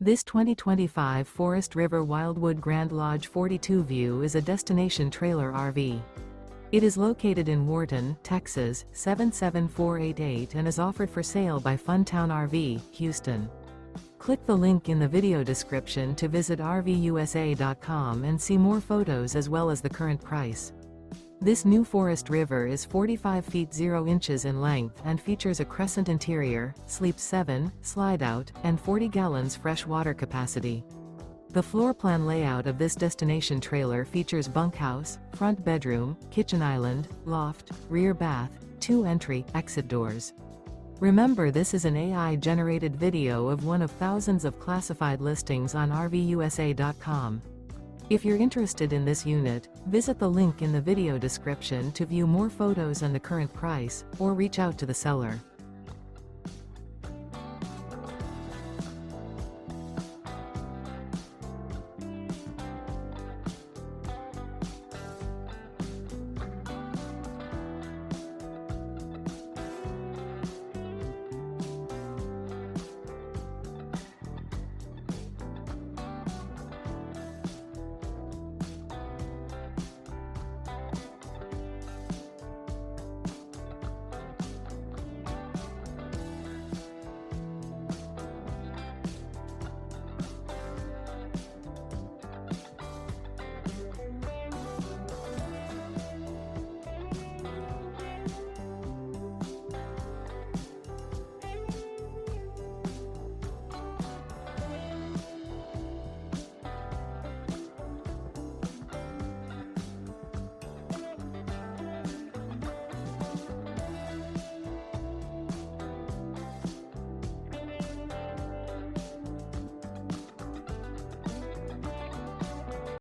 This 2025 Forest River Wildwood Grand Lodge 42 View is a destination trailer RV. It is located in Wharton, Texas, 77488 and is offered for sale by Funtown RV, Houston. Click the link in the video description to visit RVUSA.com and see more photos as well as the current price. This new Forest River is 45 feet 0 inches in length and features a CRESCENT interior, sleeps 7, slide-out, and 40 gallons fresh water capacity. The floor plan layout of this destination trailer features bunkhouse, front bedroom, kitchen island, loft, rear bath, 2 entry/exit doors. Remember, this is an AI-generated video of one of thousands of classified listings on RVUSA.com. If you're interested in this unit, visit the link in the video description to view more photos and the current price, or reach out to the seller.